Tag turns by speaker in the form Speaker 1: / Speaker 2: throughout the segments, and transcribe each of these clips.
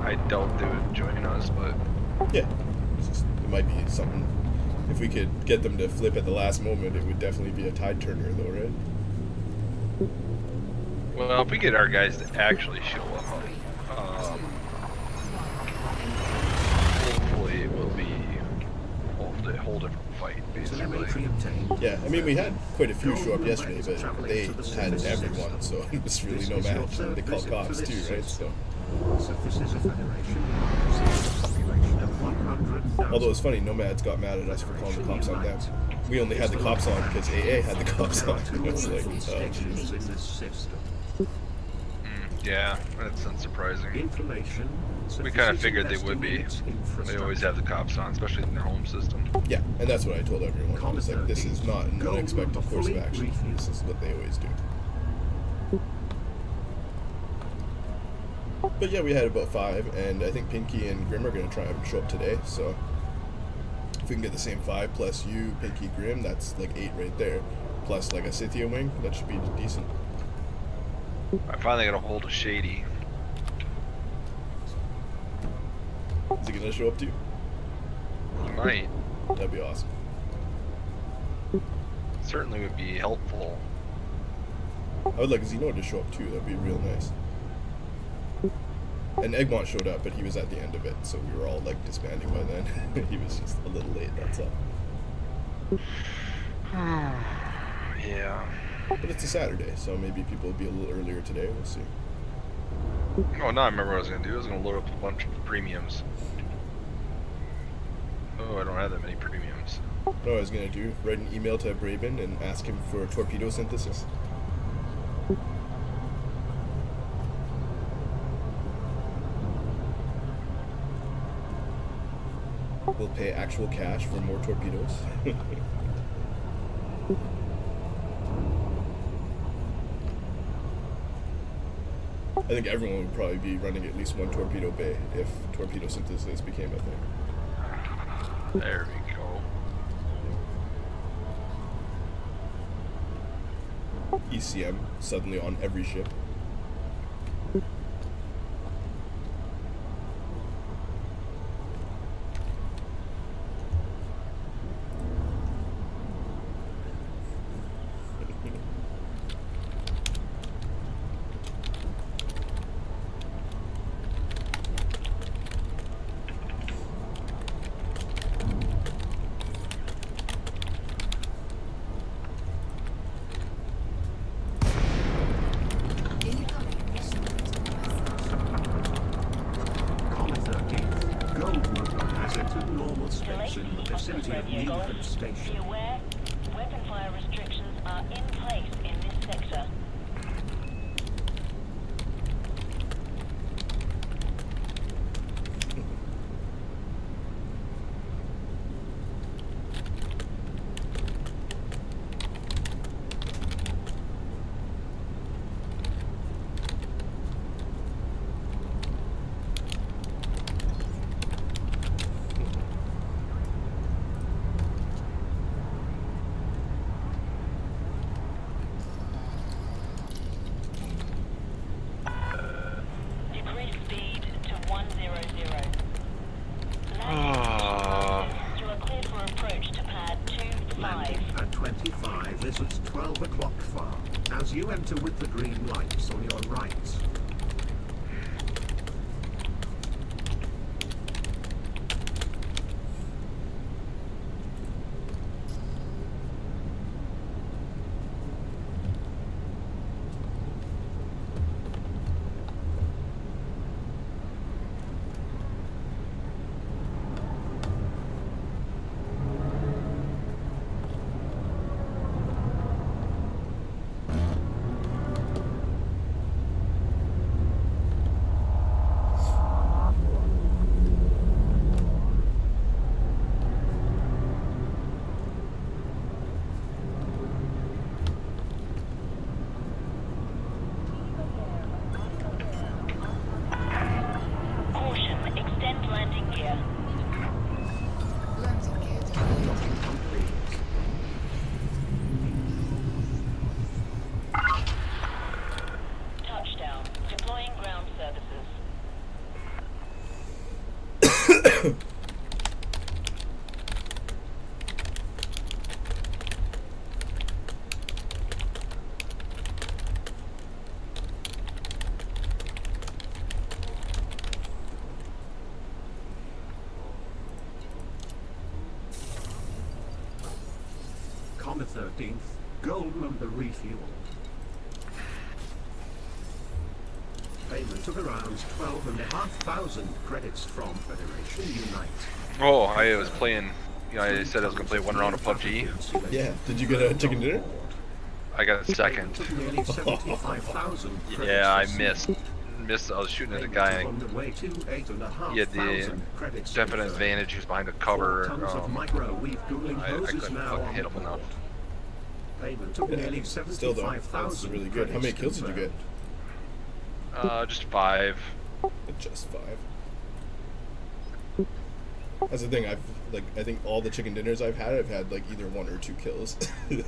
Speaker 1: I doubt they would join us, but
Speaker 2: Yeah, it might be something. If we could get them to flip at the last moment, it would definitely be a tide turner, though, right?
Speaker 1: well, if we get our guys to actually show up, hopefully it will be a whole different fight, basically.
Speaker 2: Yeah, I mean, we had quite a few show up yesterday, but they had everyone, so it was really no match. And they called cops too, right? So. Although it's funny, Nomads got mad at us for calling the cops on them. We only had the cops on because AA had the cops on. It's like,
Speaker 1: yeah, that's unsurprising. We kind of figured they would be. They always have the cops on, especially in their home system.
Speaker 2: yeah, and that's what I told everyone. I was like, this is not an unexpected course of action. This is what they always do. But yeah, we had about 5, and I think Pinky and Grim are going to try and show up today, so if we can get the same 5 plus you, Pinky, Grim, that's like 8 right there. Plus like a Scythia wing, that should be decent.
Speaker 1: I finally got a hold of Shady.
Speaker 2: Is he going to show up too?
Speaker 1: He might.
Speaker 2: That'd be awesome.
Speaker 1: Certainly would be helpful.
Speaker 2: I would like Zeno to show up too, that'd be real nice. And Egmont showed up, but he was at the end of it, so we were all like disbanding by then. He was just a little late, that's all.
Speaker 1: Yeah.
Speaker 2: But it's a Saturday, so maybe people will be a little earlier today, we'll see.
Speaker 1: Oh, now I remember what I was going to do. I was going to load up a bunch of premiums. Oh, I don't have that many premiums.
Speaker 2: No, I was going to do, write an email to Braben and ask him for torpedo synthesis. We'll pay actual cash for more torpedoes. I think everyone would probably be running at least one torpedo bay if torpedo synthesis became a thing.
Speaker 1: There we go.
Speaker 2: ECM suddenly on every ship.
Speaker 3: Be aware, weapon fire restrictions are in place in this sector.
Speaker 4: You enter with the green lights on your right. Comma 13th, gold member refuel. Payment of around 12,500 credits from Federation Unite.
Speaker 1: Oh, I was playing. You know, I said I was gonna play one round of PUBG.
Speaker 2: Yeah. Did you get a chicken dinner?
Speaker 1: I got a second.
Speaker 4: Took nearly 75,000
Speaker 1: Yeah, I
Speaker 4: credits.
Speaker 1: missed. I was shooting at a guy.
Speaker 4: On the way to
Speaker 1: He had the
Speaker 4: 8,500 credits
Speaker 1: definite
Speaker 4: confirmed.
Speaker 1: advantage. He was behind a cover.
Speaker 4: 4 tons of microwave cooling
Speaker 1: I
Speaker 4: hoses
Speaker 1: couldn't
Speaker 4: now
Speaker 1: fucking
Speaker 4: on
Speaker 1: hit him
Speaker 4: board.
Speaker 1: enough.
Speaker 4: Payment of nearly
Speaker 2: Still though, that's
Speaker 4: 75,000
Speaker 2: really good. How many
Speaker 4: credits
Speaker 2: kills did you get?
Speaker 4: confirmed.
Speaker 1: Just 5.
Speaker 2: Just 5. That's the thing. I think all the chicken dinners I've had like either 1 or 2 kills. I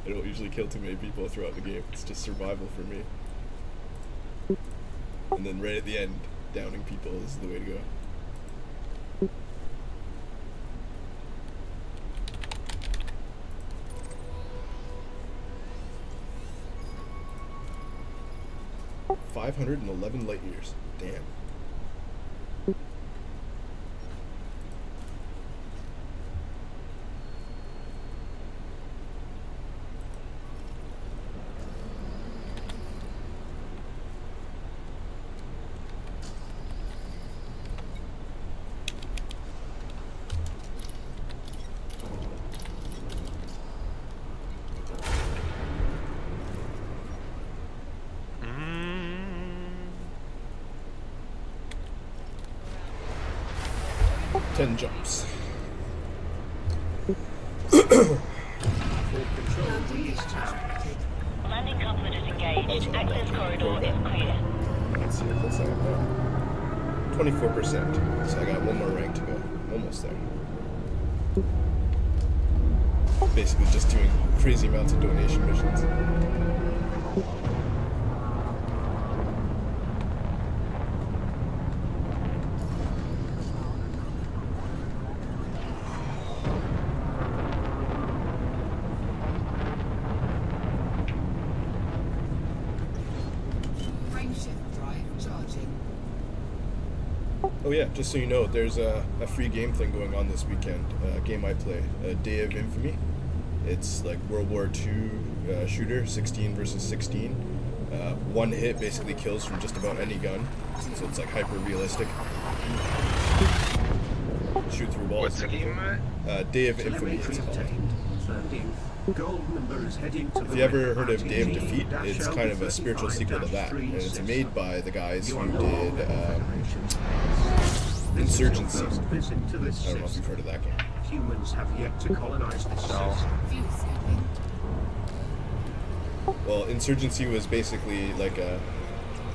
Speaker 2: don't usually kill too many people throughout the game. It's just survival for me. And then right at the end, downing people is the way to go. $511 light years. Damn. Ten jumps.
Speaker 3: Landing coupler disengaged. Access corridor is clear.
Speaker 2: Let's see what's that now. 24%. So I got 1 more rank to go. Almost there. Basically just doing crazy amounts of donation missions. Oh yeah, just so you know, there's a free game thing going on this weekend. Game I play, Day of Infamy. It's like World War II shooter, 16 versus 16. 1 hit basically kills from just about any gun, so it's like hyper realistic. Shoot through walls.
Speaker 1: What's the game?
Speaker 2: Day of Infamy, it's
Speaker 4: Telemetry
Speaker 2: called.
Speaker 4: obtained. 13th, gold member is heading to
Speaker 2: If
Speaker 4: the
Speaker 2: you ever
Speaker 4: red
Speaker 2: heard of Day of
Speaker 4: RTG
Speaker 2: Defeat, it's kind of a spiritual sequel to that, and it's made by the guys who did Insurgency. I don't know if you've heard of that game.
Speaker 4: Humans have yet to colonize this
Speaker 1: No.
Speaker 4: system.
Speaker 2: Well, Insurgency was basically like a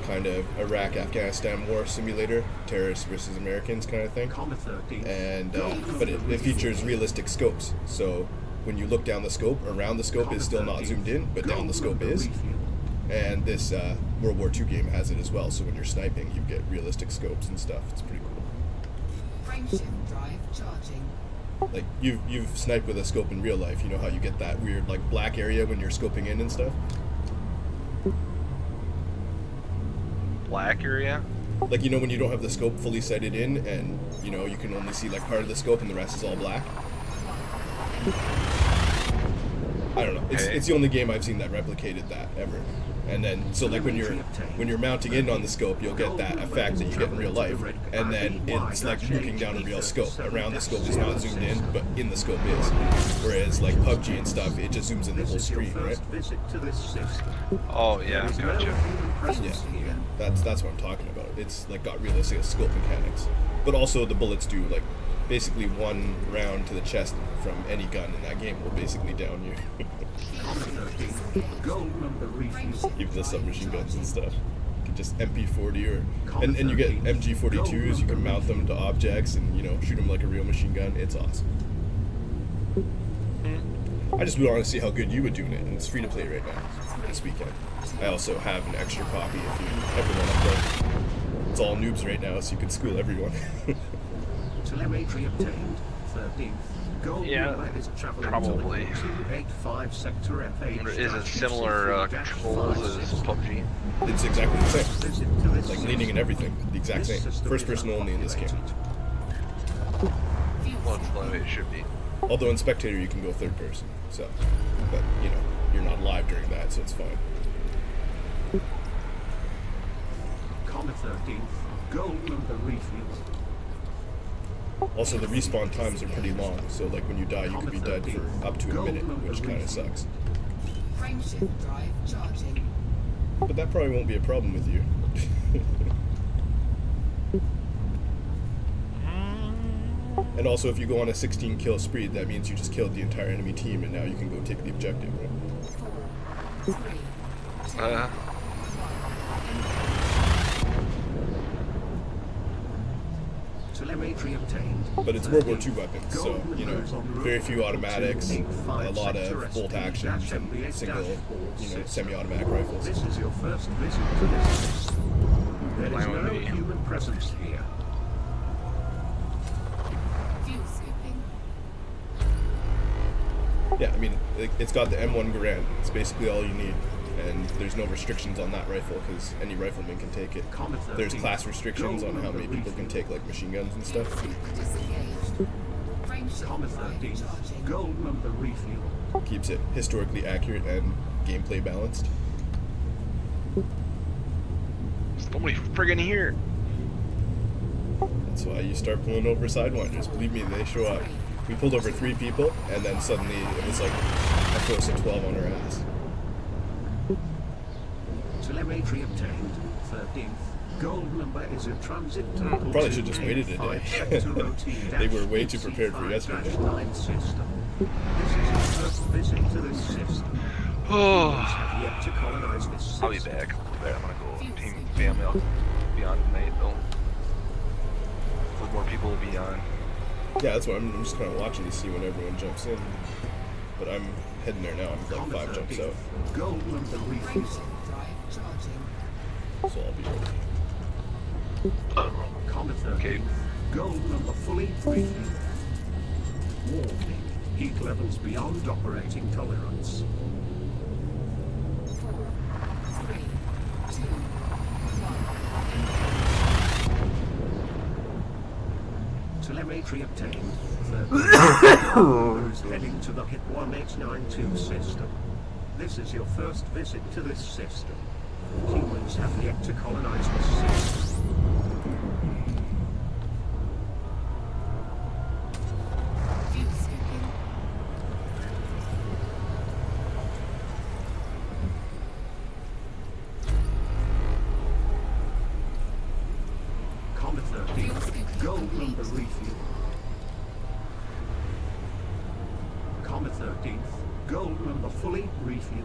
Speaker 2: kind of Iraq-Afghanistan war simulator, terrorists versus Americans kind of thing.
Speaker 4: Comma 13.
Speaker 2: And but it features realistic scopes. So when you look down the scope, around the scope is still not zoomed in, but down the scope is. And this World War II game has it as well. So when you're sniping, you get realistic scopes and stuff. It's pretty cool.
Speaker 5: Frameshift drive charging.
Speaker 2: Like you've sniped with a scope in real life. You know how you get that weird like black area when you're scoping in and stuff.
Speaker 1: Black area?
Speaker 2: Like, you know, when you don't have the scope fully sighted in and, you know, you can only see like part of the scope and the rest is all black. I don't know. It's the only game I've seen that replicated that ever. And then, so like when you're mounting in on the scope, you'll get that effect that you get in real life. And then it's like looking down a real scope. Around the scope is not zoomed in, but in the scope is. Whereas like PUBG and stuff, it just zooms in the whole screen, right?
Speaker 1: Oh yeah, gotcha.
Speaker 2: Yeah, that's what I'm talking about. It's like got realistic scope mechanics, but also the bullets do like basically 1 round to the chest from any gun in that game will basically down you. Even the submachine guns and stuff. You can just MP40 or and you get MG42s. You can mount them to objects and you know shoot them like a real machine gun. It's awesome. I just want to see how good you would do it, and it's free to play right now this weekend. I also have an extra copy if you ever want to play. It's all noobs right now, so you can school everyone.
Speaker 4: Telemetry obtained. 13th. Gold
Speaker 1: Yeah,
Speaker 4: number is traveling
Speaker 1: probably.
Speaker 4: to 285 sector FH.
Speaker 1: Is it similar controls as PUBG?
Speaker 2: It's exactly the same.
Speaker 4: Visit to this
Speaker 2: Like leading and everything, the exact
Speaker 4: This
Speaker 2: same.
Speaker 4: system
Speaker 2: First
Speaker 4: is
Speaker 2: person only in this game.
Speaker 4: unpopulated.
Speaker 1: Well, it's the way it should be.
Speaker 2: Although in spectator you can go third person, so, but you know, you're not live during that, so it's fine.
Speaker 4: Comet 13th. Gold number refuel.
Speaker 2: Also, the respawn times are pretty long, so like when you die, you could be dead for up to a minute, which kind of sucks.
Speaker 5: Frameshift drive charging.
Speaker 2: But that probably won't be a problem with you. And also, if you go on a 16 kill spree, that means you just killed the entire enemy team, and now you can go take the objective, right?
Speaker 5: 4, 3, 2,
Speaker 4: Telemetry obtained.
Speaker 2: But it's World War II weapons, so, you know, very few automatics, a lot of bolt actions, and single, you know, semi-automatic rifles.
Speaker 4: This is your first visit to this system. There is no human presence here.
Speaker 5: fuel scooping.
Speaker 2: Yeah, I mean, it's got the M1 Garand. It's basically all you need. And there's no restrictions on that rifle, because any rifleman can take it. There's class restrictions on how many people can take, like, machine guns and stuff.
Speaker 5: Disengaged. Frameshift
Speaker 4: Comet
Speaker 5: drive
Speaker 4: 13th.
Speaker 5: charging.
Speaker 4: Gold number refuel.
Speaker 2: Keeps it historically accurate and gameplay balanced.
Speaker 1: There's nobody friggin' here.
Speaker 2: That's why you start pulling over Sidewinders. Believe me, they show up. We pulled over 3 people, and then suddenly it was like a force of 12 on our ass.
Speaker 4: Telemetry obtained. 13th. Gold number is in transit to the
Speaker 2: Probably should just waited a day. They were way too prepared for yesterday.
Speaker 4: 9 system. This is your first visit to this system.
Speaker 1: Oh,
Speaker 4: Have yet to colonize this system.
Speaker 1: I'll be back. I'm gonna go team family. I'll be on tonight though. More people will be on.
Speaker 2: Yeah, that's what I'm just kind of watching to see when everyone jumps in. But I'm heading there now. I'm like 5 jumps out,
Speaker 4: Gold number refuel.
Speaker 5: Frameshift drive charging.
Speaker 2: so I'll be ready.
Speaker 4: Comet 13th.
Speaker 1: Okay.
Speaker 4: Gold number fully refueled. Warning. Heat levels beyond operating tolerance.
Speaker 5: 4, 3, 2, 1.
Speaker 4: Telemetry obtained. 13th. Heading to the HIT 1892 system. This is your first visit to this system. Humans have yet to colonize this system.
Speaker 5: Fuel scooping.
Speaker 4: Comet 13th.
Speaker 5: Fuel scooping
Speaker 4: Gold number
Speaker 5: complete.
Speaker 4: refuel. Comet 13th. Gold number fully refueled.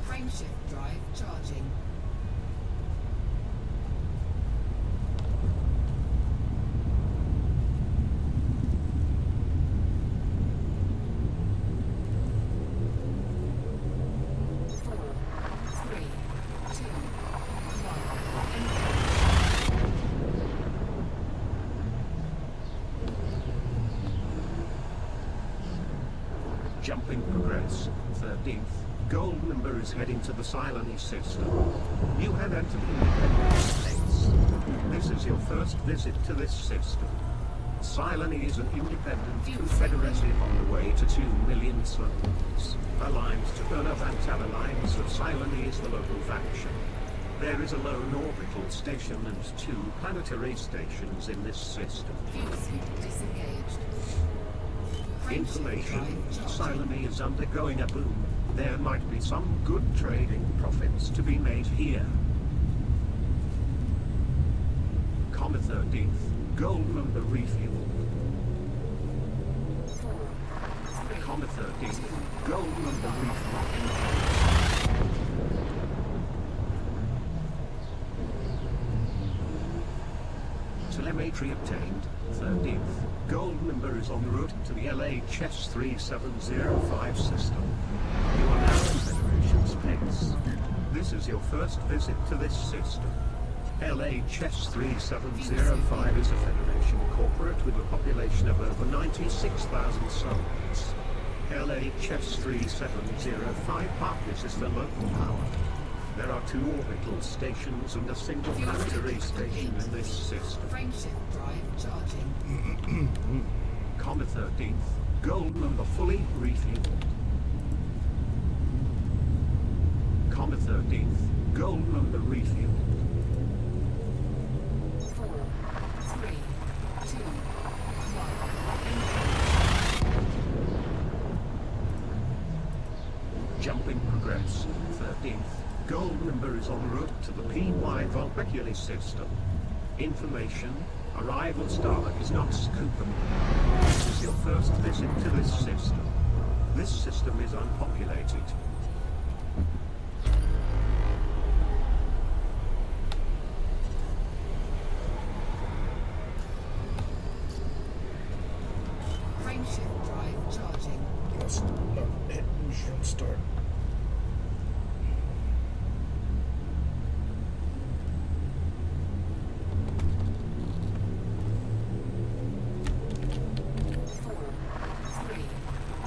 Speaker 5: Frameshift drive charging. Four, three, two,
Speaker 4: Jumping progress. 13th. Gold number is heading to the Silene system. You have entered independent space. This is your first visit to this system. Silene is an independent confederative on the way to 2 million suns. Aligned to Bernavant Alliance of Silene is the local faction. There is a lone orbital station and 2 planetary stations in this system.
Speaker 5: fuel scoop disengaged.
Speaker 4: Information. Silene is undergoing a boom. There might be some good trading profits to be made here. Comet 13th. Gold number refuel. Comet 13th. Gold number refuel. Telemetry obtained. 13th. Gold number is en route to the LHS 3705 system. You are now in Federation space. This is your first visit to this system. LHS-3705 is a Federation corporate with a population of over 96,000 souls. LHS-3705 harnesses the local power. There are 2 orbital stations and a single planetary station in this system.
Speaker 5: Frameshift drive charging.
Speaker 4: Comet 13th, gold number fully refueled. Comet 13th, gold number refueled.
Speaker 5: 4, 3, 2, 1.
Speaker 4: Jumping progress, 13th. Gold number is en route to the PY Vulpeculi system. Information, arrival star is not Skookum. This is your first visit to this system. This system is unpopulated.
Speaker 5: Frameshift drive charging.
Speaker 2: Must not hit mission start.
Speaker 5: 4, 3,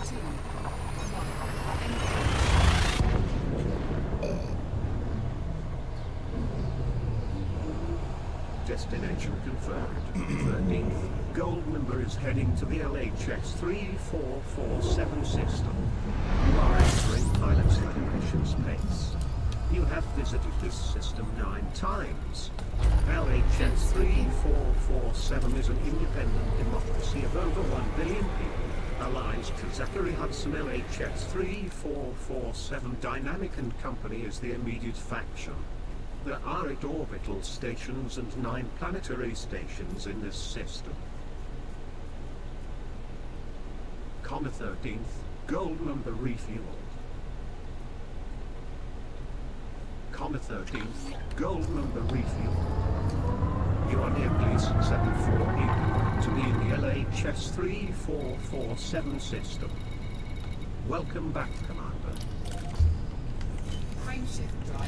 Speaker 5: 2, 1.
Speaker 4: Destination confirmed. 13th. Gold number is heading to the LHS 3447 system. You are entering pilot simulation space. You have visited this system 9 times. LHS 3447 is an independent democracy of over 1 billion people, allied to Zachary Hudson. LHS 3447 Dynamic and Company is the immediate faction. There are 8 orbital stations and 9 planetary stations in this system. Comet 13th, gold number refueled. Comet 13th, gold number refueled. You are near Gleason 748 to be in the LHS 3447 system. Welcome back, Commander.
Speaker 5: Frameshift drive.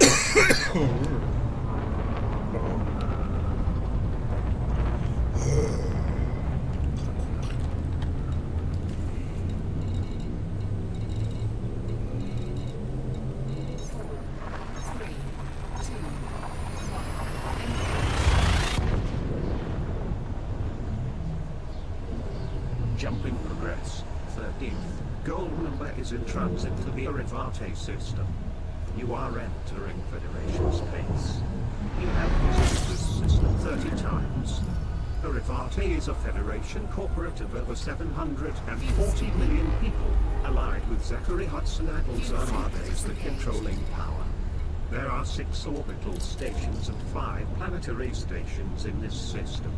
Speaker 4: Jumping progress, 13th. Gold number is in transit to the Arivate system. You are entering Federation space. You have visited this system 30 times. Arivate is a Federation corporate of over 740 million people, allied with Zachary Hudson Addles Armada is the controlling power. There are 6 orbital stations and 5 planetary stations in this system.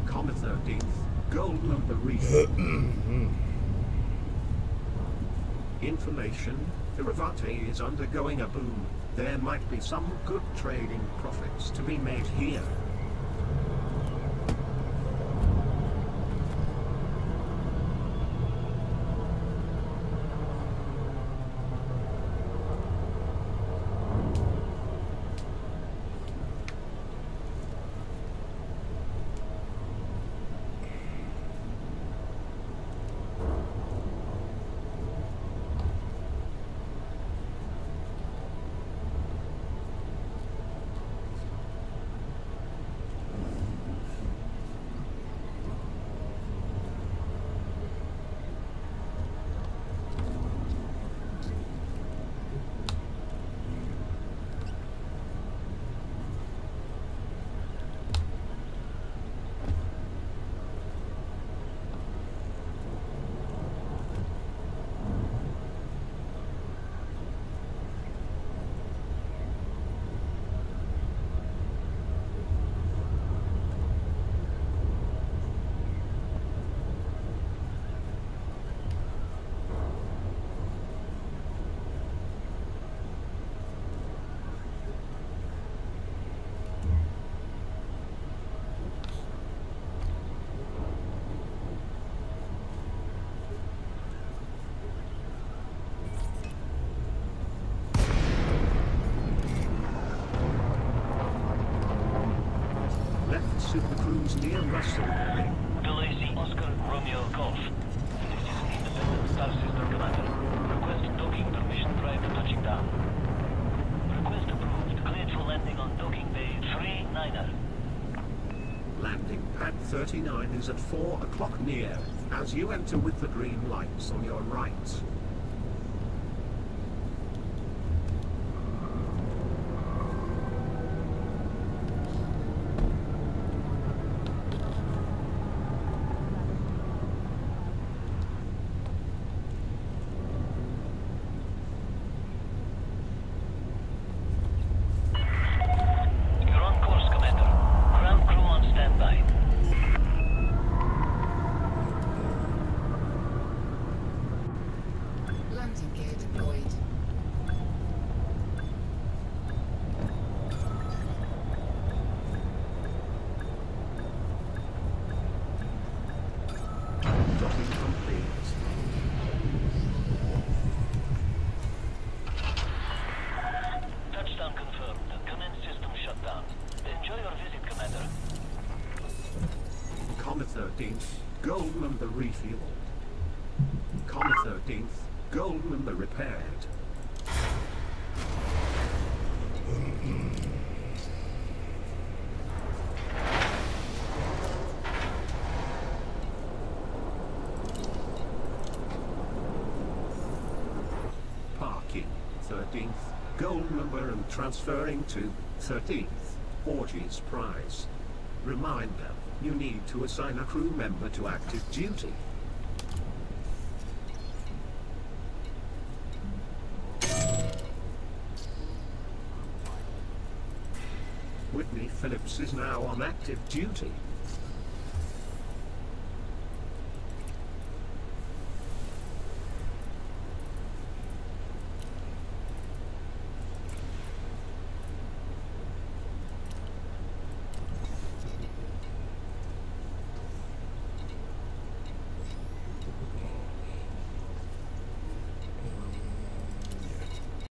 Speaker 4: Comet 13th, gold number refueled. Information, Arivate is undergoing a boom. There might be some good trading profits to be made here. Super Cruise near Russell Ring.
Speaker 6: Delacey, Oscar, Romeo, Golf. This is an independent Star System commander. Request docking permission prior to touching down. Request approved. Cleared for landing on docking bay 39er.
Speaker 4: Landing pad 39 is at 4 o'clock near, as you enter with the green lights on your right.
Speaker 6: You're on course, Commander. Ground crew on standby.
Speaker 5: Landing gear deployed.
Speaker 4: Docking complete.
Speaker 6: Touchdown confirmed. Command system shut down. Enjoy your visit, Commander.
Speaker 4: Comma 13th, gold member refueled. Comma 13th, gold member repaired. Parking 13th, gold member and transferring to 13th, Orgies prize. Reminder, you need to assign a crew member to active duty. Whitney Phillips is now on active duty.